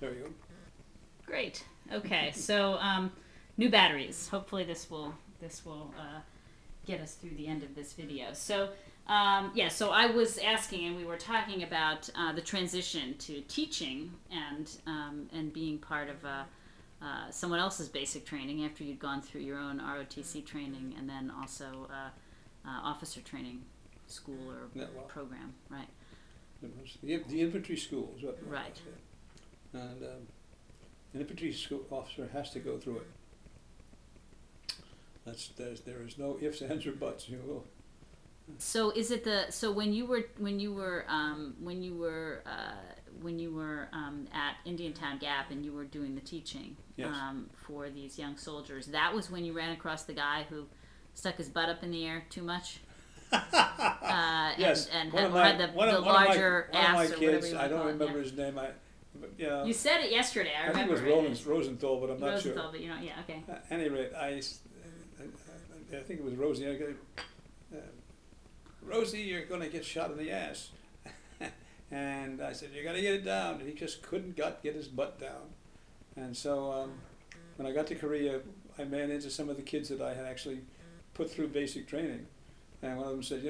There you go. Great. Okay, so new batteries. Hopefully this will get us through the end of this video. So so I was asking, and we were talking about the transition to teaching and being part of someone else's basic training after you'd gone through your own ROTC training, and then also officer training school or program, right? The infantry school is what. Right. And an infantry school officer has to go through it. There is no ifs, ands, or buts. You will. So is it when you were at Indiantown Gap and you were doing the teaching, yes, for these young soldiers, that was when you ran across the guy who stuck his butt up in the air too much? Yes, and had the larger ass, one of my or kids, whatever you I don't call it, remember his name. You said it yesterday. I remember. I think it was Rosenthal, but I'm not sure. Rosenthal, but yeah, okay. At any rate, I think it was Rosie. Rosie, you're going to get shot in the ass. And I said, you got to get it down. And he just couldn't get his butt down. And so when I got to Korea, I ran into some of the kids that I had actually put through basic training. And one of them said,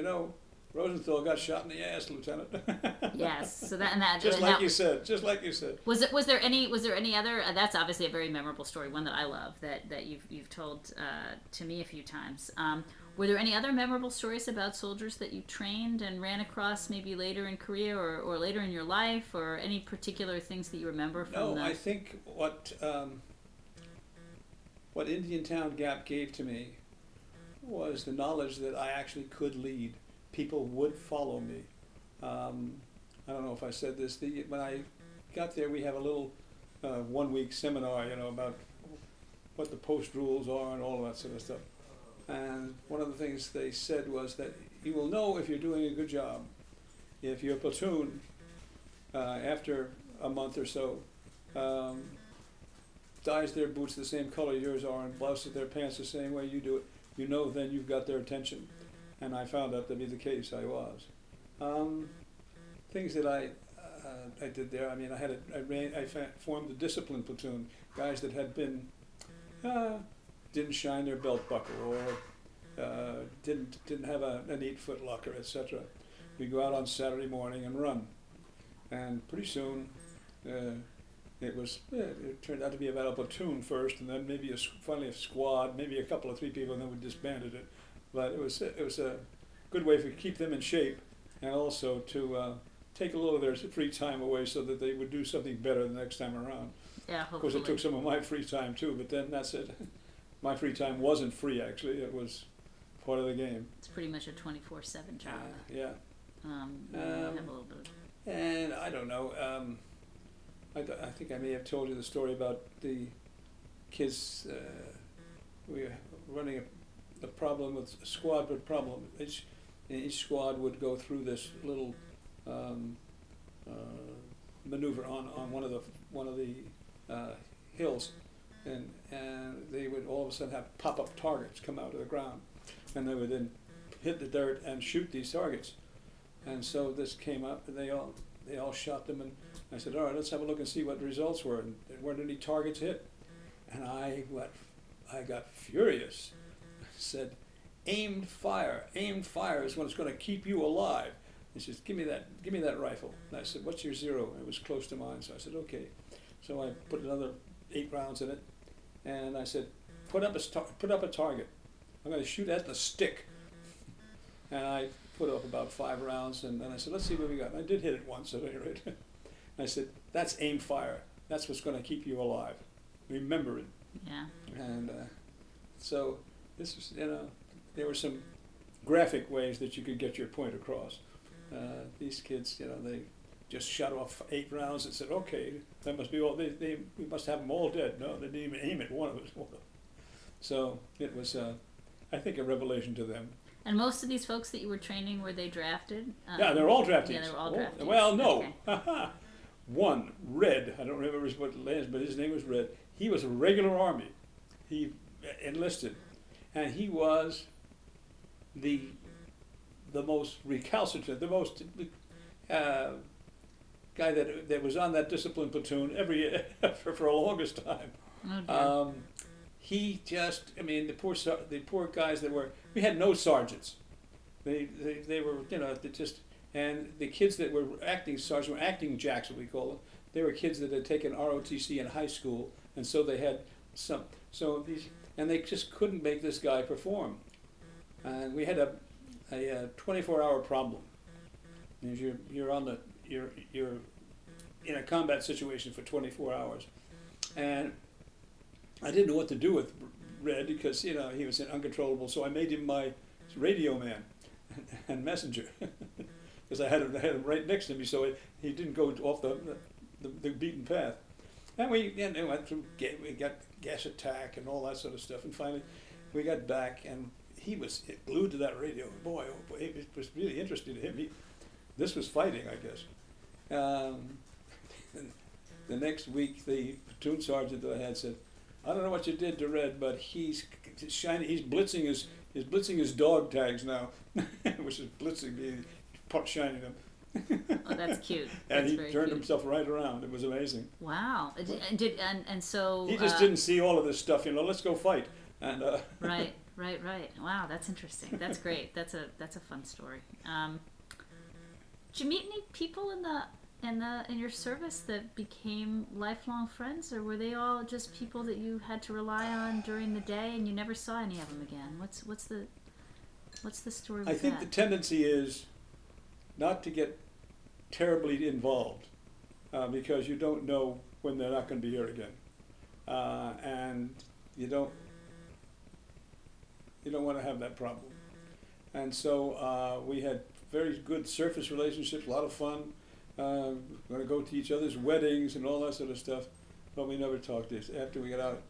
Rosenthal got shot in the ass, Lieutenant. Yes, so that just like you said. Was there any other? That's obviously a very memorable story, one that I love that you've told to me a few times. Were there any other memorable stories about soldiers that you trained and ran across maybe later in Korea or later in your life, or any particular things that you remember from I think what Indiantown Gap gave to me was the knowledge that I actually could lead. People would follow me. I don't know if I said this. When I got there, we have a little 1-week seminar, about what the post rules are and all of that sort of stuff. And one of the things they said was that you will know if you're doing a good job if your platoon, after a month or so, dyes their boots the same color yours are and blouses their pants the same way you do it. Then you've got their attention. And I found that to be the case. I was. Things that I did there. I mean, I formed a discipline platoon. Guys that had been didn't shine their belt buckle or didn't have a neat foot locker, etc. We go out on Saturday morning and run, and pretty soon it turned out to be about a platoon first, and then maybe finally a squad, maybe a couple of 3 people, and then we disbanded it. But it was a good way to keep them in shape, and also to take a little of their free time away so that they would do something better the next time around. Yeah, hopefully. Of course, it took some of my free time too, but then that's it. My free time wasn't free, actually. It was part of the game. It's pretty much a 24/7 job. Yeah. You have a little bit of... And I don't know. I think I may have told you the story about the kids. We were running a problem with a squad, but problem. Each squad would go through this little maneuver on one of the hills, and they would all of a sudden have pop-up targets come out of the ground, and they would then hit the dirt and shoot these targets. And so this came up, and they all shot them, and I said, all right, let's have a look and see what the results were. And there weren't any targets hit, and I got furious. I said, aimed fire is when it's going to keep you alive. He says, give me that rifle. And I said, what's your zero? And it was close to mine, so I said, okay. So I put another 8 rounds in it, and I said, put up a target. I'm going to shoot at the stick. And I put up about 5 rounds, and then I said, let's see what we got. And I did hit it once at any rate. I said, that's aim fire. That's what's going to keep you alive. Remember it. Yeah. And so this was, there were some graphic ways that you could get your point across. These kids, they just shot off 8 rounds and said, okay, that must be all. We must have them all dead. No, they didn't even aim at one of us. So it was, I think, a revelation to them. And most of these folks that you were training, were they drafted? Yeah, they're all drafted. Yeah, they were all drafted. Well, no. Okay. One, Red, I don't remember what last, but his name was Red. He was a regular Army. He enlisted, and he was the most recalcitrant, the most guy that was on that discipline platoon every for the longest time. Oh, dear. He just, I mean, the poor guys that were, we had no sergeants. They were, you know, they just, and the kids that were acting sergeants were acting jacks, what we call them. They were kids that had taken ROTC in high school, and so they had and they just couldn't make this guy perform. And we had a 24-hour problem. You're in a combat situation for 24 hours, and I didn't know what to do with Red because, you know, he was uncontrollable. So I made him my radio man and messenger because I had him right next to me, so he didn't go off the beaten path. And we went through. We got gas attack and all that sort of stuff. And finally, we got back, and he was glued to that radio. Boy, oh boy, it was really interesting to him. This was fighting, I guess. The next week, the platoon sergeant that I had said, "I don't know what you did to Red, but he's shining. He's blitzing his dog tags now," which is blitzing me, shining them. Oh, that's cute. And That's he very turned cute. himself right around. It was amazing. Wow. And so He just didn't see all of this stuff. You know, let's go fight. And Right. Wow, that's interesting. That's great. That's a fun story. Did you meet any people in your service that became lifelong friends, or were they all just people that you had to rely on during the day and you never saw any of them again? What's the story with that? I think the tendency is not to get terribly involved because you don't know when they're not going to be here again, and you don't want to have that problem. And so we had very good surface relationships, a lot of fun. Going to go to each other's weddings and all that sort of stuff, but we never talked to after we got out.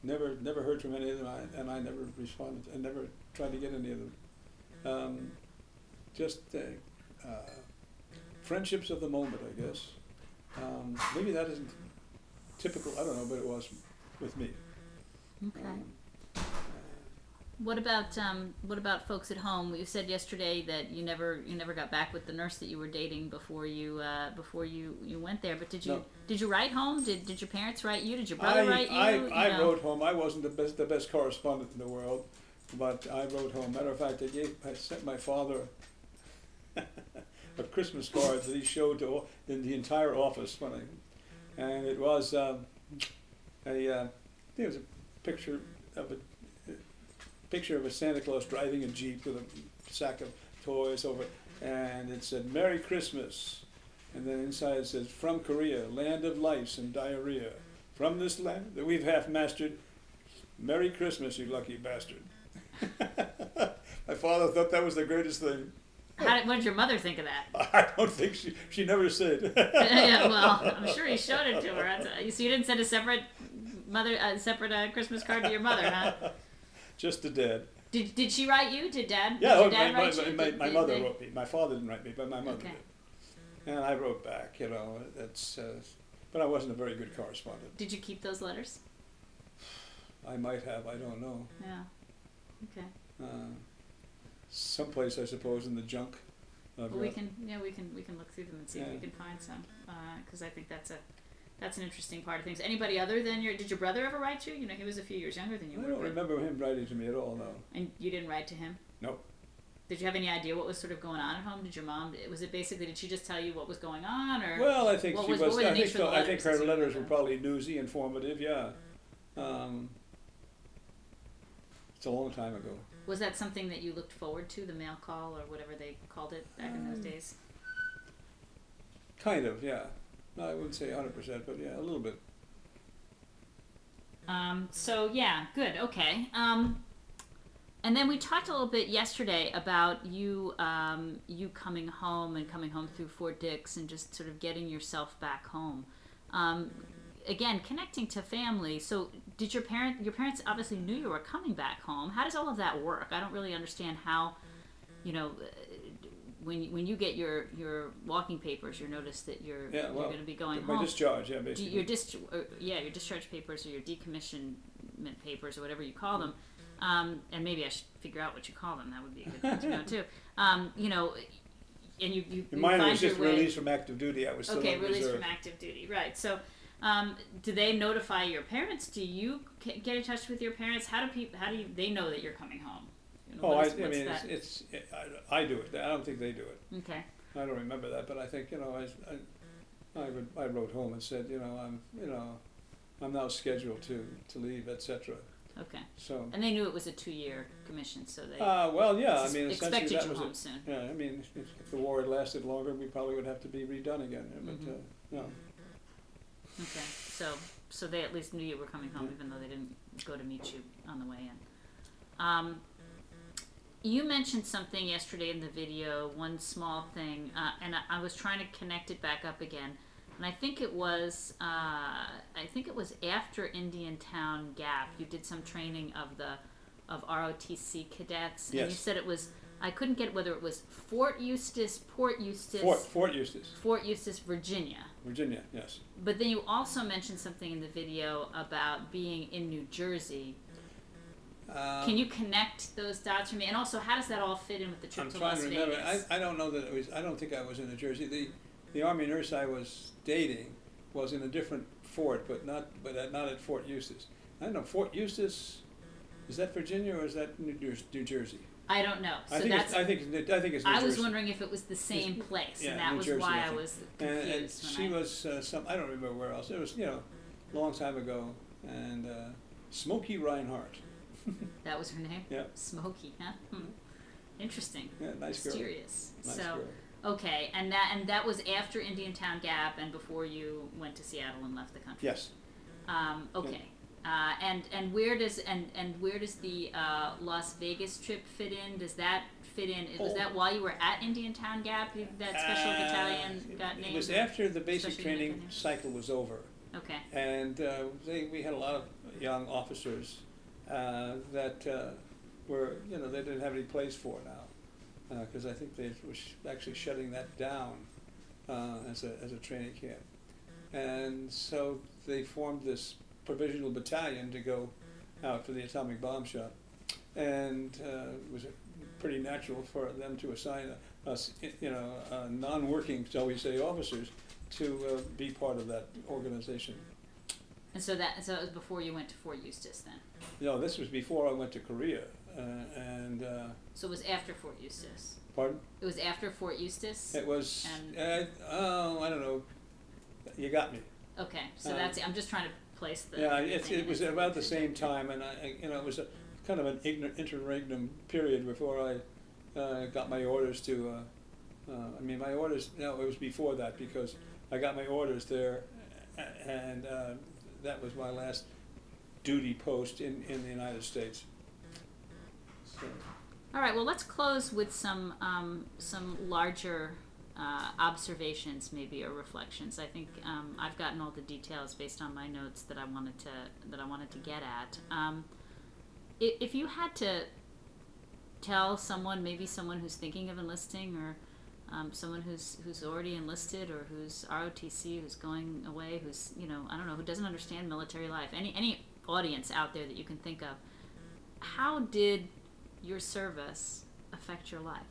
Never heard from any of them, and I never responded. I never tried to get any of them. Just friendships of the moment, I guess. Maybe that isn't typical. I don't know, but it was with me. Okay. What about folks at home? You said yesterday that you never got back with the nurse that you were dating before you went there. But did you write home? Did your parents write you? Did your brother write you? I wrote home. I wasn't the best correspondent in the world, but I wrote home. Matter of fact, I sent my father a Christmas card that he showed in the entire office and it was a picture of a Santa Claus driving a Jeep with a sack of toys over it, and it said "Merry Christmas," and then inside it says "From Korea, land of lice and diarrhea. From this land that we've half mastered, Merry Christmas, you lucky bastard." My father thought that was the greatest thing. What did your mother think of that? I don't think she never said. Yeah, well, I'm sure you showed it to her. So you didn't send a separate Christmas card to your mother, huh? Just to Dad. Did she write you? Did Dad? Yeah, did your dad write you? My mother wrote me. My father didn't write me, but my mother Okay. did. And I wrote back. You know, but I wasn't a very good correspondent. Did you keep those letters? I might have. I don't know. Yeah. Okay. Someplace, I suppose, in the junk. Well, we can look through them and see if we can find some, because I think that's an interesting part of things. Anybody other than did your brother ever write you? You know, he was a few years younger than you. I don't remember him writing to me at all. No. And you didn't write to him? Nope. Did you have any idea what was sort of going on at home? Did your mom? Was it basically? Did she just tell you what was going on, or? Well, I think she was. I think her letters were them? probably newsy, informative. Yeah. It's a long time ago. Was that something that you looked forward to, the mail call or whatever they called it back in those days? Kind of, yeah. No, I wouldn't say 100%, but yeah, a little bit. So yeah, good, okay. And then we talked a little bit yesterday about you coming home through Fort Dix and just sort of getting yourself back home. Again, connecting to family. So did your parents obviously knew you were coming back home. How does all of that work? I don't really understand how, when you get your walking papers, you notice that you're going to be going home. My discharge, yeah, basically. Your discharge papers or your decommissionment papers or whatever you call them. And maybe I should figure out what you call them. That would be a good thing to know too. And mine find was your just way. released from active duty. I was still on Released reserve. from active duty, right? So, do they notify your parents? Do you get in touch with your parents? How do they know that you're coming home? I mean, I do it. I don't think they do it. Okay. I don't remember that, but I think I wrote home and said, I'm now scheduled to leave, etc. Okay. So. And they knew it was a 2-year commission, so they. Well, yeah. I mean, essentially expected that you was home it. soon. Yeah. I mean, if the war had lasted longer, we probably would have to be redone again. But no. Okay. So they at least knew you were coming home, even though they didn't go to meet you on the way in. You mentioned something yesterday in the video, one small thing, and I was trying to connect it back up again. And I think it was after Indiantown Gap. You did some training of ROTC cadets, Yes. and you said it was. I couldn't get whether it was Fort Eustis, Port Eustis, Fort Eustis. Fort Eustis, Virginia. Virginia, yes. But then you also mentioned something in the video about being in New Jersey. Can you connect those dots for me? And also, how does that all fit in with the trip to Las Vegas? I'm trying to remember. I don't know that it was. I don't think I was in New Jersey. The Army nurse I was dating was in a different fort, but not at Fort Eustis. I don't know. Fort Eustis, is that Virginia or is that New Jersey? I don't know. So I think it's New Jersey. I was wondering if it was the same place, and that New was Jersey, why I was confused. And she was I don't remember where else. It was a long time ago, and Smokey Reinhardt. That was her name? Yeah. Smokey, huh? Interesting. Yeah, nice girl. Mysterious. Nice girl. Okay, and that was after Indiantown Gap and before you went to Seattle and left the country. Yes. Okay. And where does the Las Vegas trip fit in? Does that fit in? Was that while you were at Indiantown Gap that special battalion got named? It was after the basic training cycle was over. Okay. And we had a lot of young officers that were, they didn't have any place for now, because I think they were actually shutting that down as a training camp. And so they formed this provisional battalion to go out for the atomic bomb shot. And it was pretty natural for them to assign us, non-working, shall we say, officers to be part of that organization. And so it was before you went to Fort Eustis then? No, this was before I went to Korea, so it was after Fort Eustis? Pardon? It was after Fort Eustis? It was, I don't know, you got me. Okay, so that's it. I'm just trying to place the... Yeah, it was about the same time, and it was a kind of an interregnum period before I got my orders to, my orders, no, it was before that, because I got my orders there, and that was my last duty post in the United States. So. All right, well, let's close with some larger observations, maybe, or reflections. I think I've gotten all the details based on my notes that I wanted to get at. If you had to tell someone, maybe someone who's thinking of enlisting, or someone who's already enlisted, or who's ROTC, who's going away, who's I don't know, who doesn't understand military life, any audience out there that you can think of, how did your service affect your life?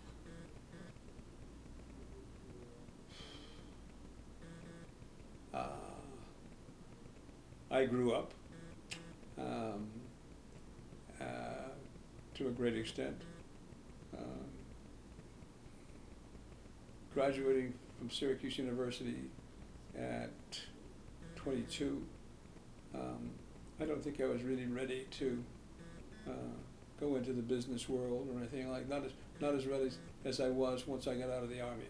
I grew up to a great extent. Graduating from Syracuse University at 22, I don't think I was really ready to go into the business world or anything like that. Not as ready as I was once I got out of the Army.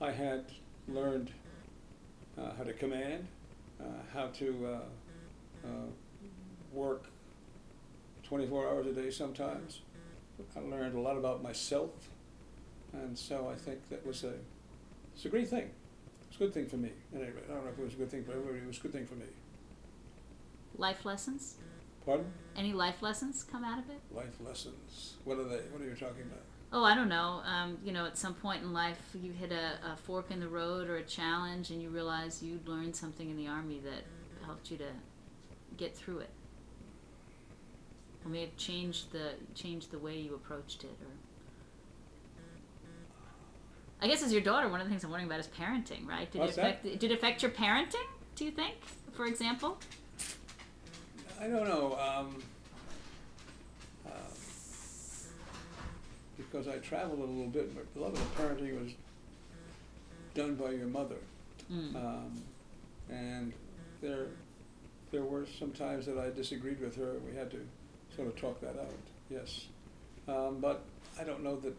I had learned how to command, how to work 24 hours a day sometimes. I learned a lot about myself, and so I think that it's a great thing. It's a good thing for me. Anyway, I don't know if it was a good thing for everybody, it was a good thing for me. Life lessons? Pardon? Any life lessons come out of it? Life lessons. What are they? What are you talking about? Oh, I don't know. At some point in life, you hit a fork in the road or a challenge, and you realize you'd learned something in the Army that helped you to get through it, or may have changed the way you approached it. Or I guess as your daughter, one of the things I'm wondering about is parenting, right? What's that? Did it affect your parenting, do you think, for example? I don't know. Because I traveled a little bit, but a lot of the parenting was done by your mother. And there were some times that I disagreed with her. We had to sort of talk that out, yes. But I don't know that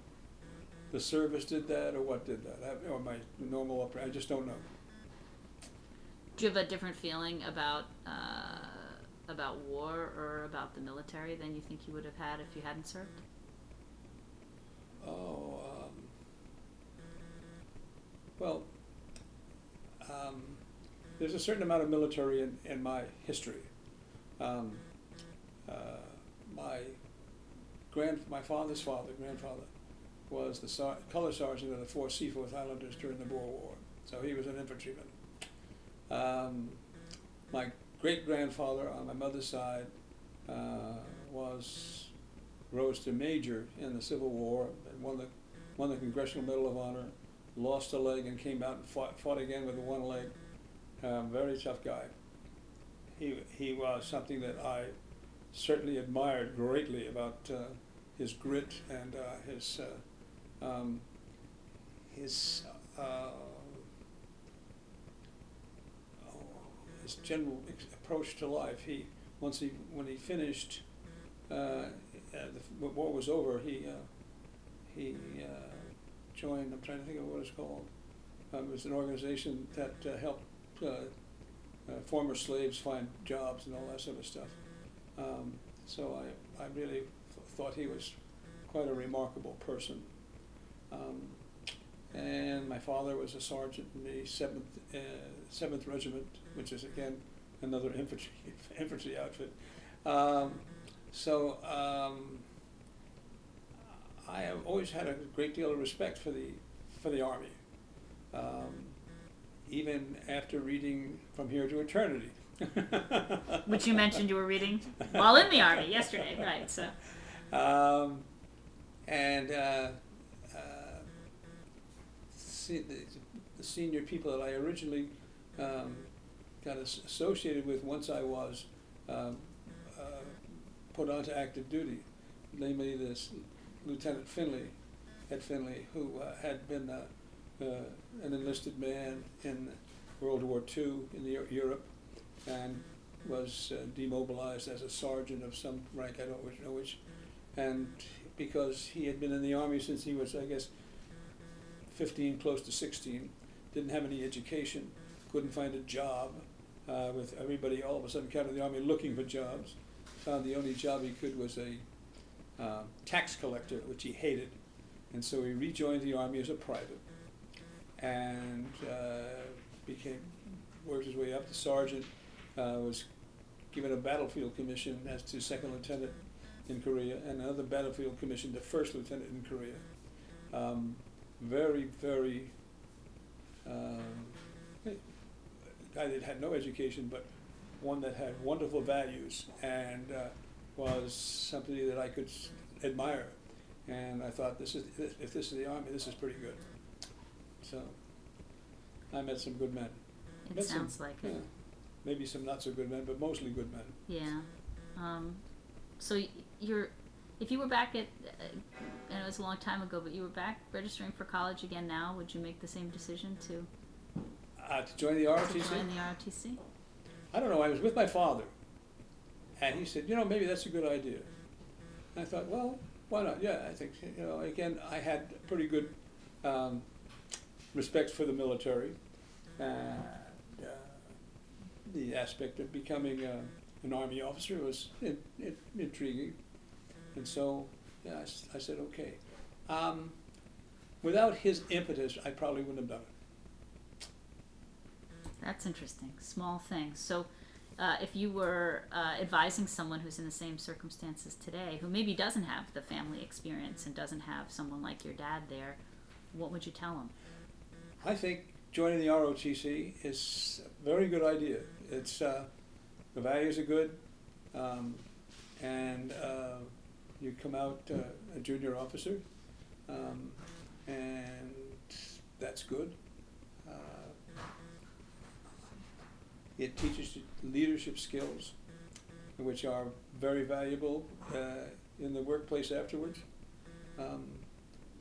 the service did that or what did that, or my normal upbringing. I just don't know. Do you have a different feeling about war or about the military than you think you would have had if you hadn't served? Well, there's a certain amount of military in my history. My father's grandfather, was the color sergeant of the 4th Seaforth Islanders during the Boer War, so he was an infantryman. My great-grandfather on my mother's side rose to major in the Civil War and won the Congressional Medal of Honor, lost a leg and came out and fought again with one leg. Very tough guy. He was something that I certainly admired greatly about his grit and his general approach to life. When he finished, the war was over. He joined. I'm trying to think of what it's called. It was an organization that helped former slaves find jobs and all that sort of stuff. So I really thought he was quite a remarkable person. And my father was a sergeant in the 7th Regiment, which is again another infantry outfit. I have always had a great deal of respect for the Army, even after reading From Here to Eternity. Which you mentioned you were reading while in the Army yesterday, right? So. The senior people that I originally got associated with once I was put onto active duty, namely this Lieutenant Finley, Ed Finley, who had been an enlisted man in World War II in Europe and was demobilized as a sergeant of some rank, I don't know which, and because he had been in the Army since he was, I guess, 15, close to 16, didn't have any education, couldn't find a job, with everybody all of a sudden coming to the Army looking for jobs, found the only job he could was a tax collector, which he hated, and so he rejoined the Army as a private, and worked his way up to sergeant, was given a battlefield commission as to 2nd lieutenant in Korea, and another battlefield commission to 1st lieutenant in Korea. Very, very guy that had no education, but one that had wonderful values and was somebody that I could admire. And I thought, if this is the Army, this is pretty good. So I met some good men. It sounds like it. Maybe some not so good men, but mostly good men. Yeah. So if you were back at, I know it's a long time ago, but you were back registering for college again now, would you make the same decision to join the ROTC? To join the ROTC? I don't know. I was with my father, and he said, maybe that's a good idea. And I thought, well, why not? Yeah, I think, again, I had pretty good respect for the military, and the aspect of becoming an Army officer was intriguing. And so, yeah, I said, okay. Without his impetus, I probably wouldn't have done it. That's interesting. Small things. So, if you were advising someone who's in the same circumstances today, who maybe doesn't have the family experience and doesn't have someone like your dad there, what would you tell them? I think joining the ROTC is a very good idea. It's the values are good, and you come out a junior officer, and that's good. It teaches you leadership skills, which are very valuable in the workplace afterwards.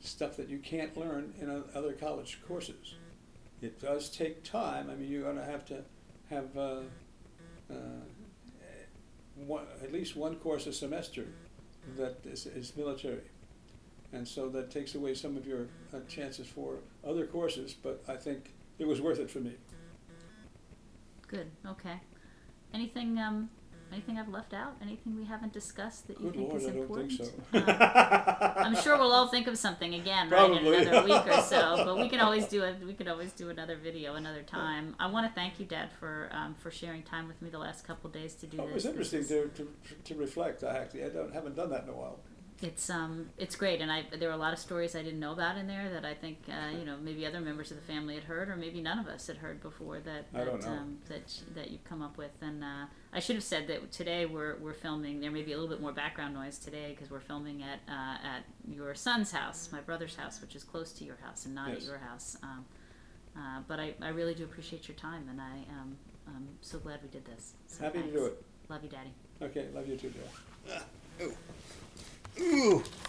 Stuff that you can't learn in other college courses. It does take time. I mean, you're going to have at least one course a semester that is military. And so that takes away some of your chances for other courses, but I think it was worth it for me. Good. Okay. Anything I've left out? Anything we haven't discussed that you Good think Lord, is I don't important? think so. I'm sure we'll all think of something again, Probably. right, in another week or so. But we can always do another video another time. I want to thank you, Dad, for sharing time with me the last couple of days to do this. It was interesting to reflect. I haven't done that in a while. It's great, and there were a lot of stories I didn't know about in there that I think maybe other members of the family had heard, or maybe none of us had heard before that you've come up with. And I should have said that today we're filming. There may be a little bit more background noise today because we're filming at your son's house, my brother's house, which is close to your house and not at your house. But I really do appreciate your time, and I'm so glad we did this. So Happy thanks. to do it. Love you, Daddy. Okay, love you too, Joe. Ooh.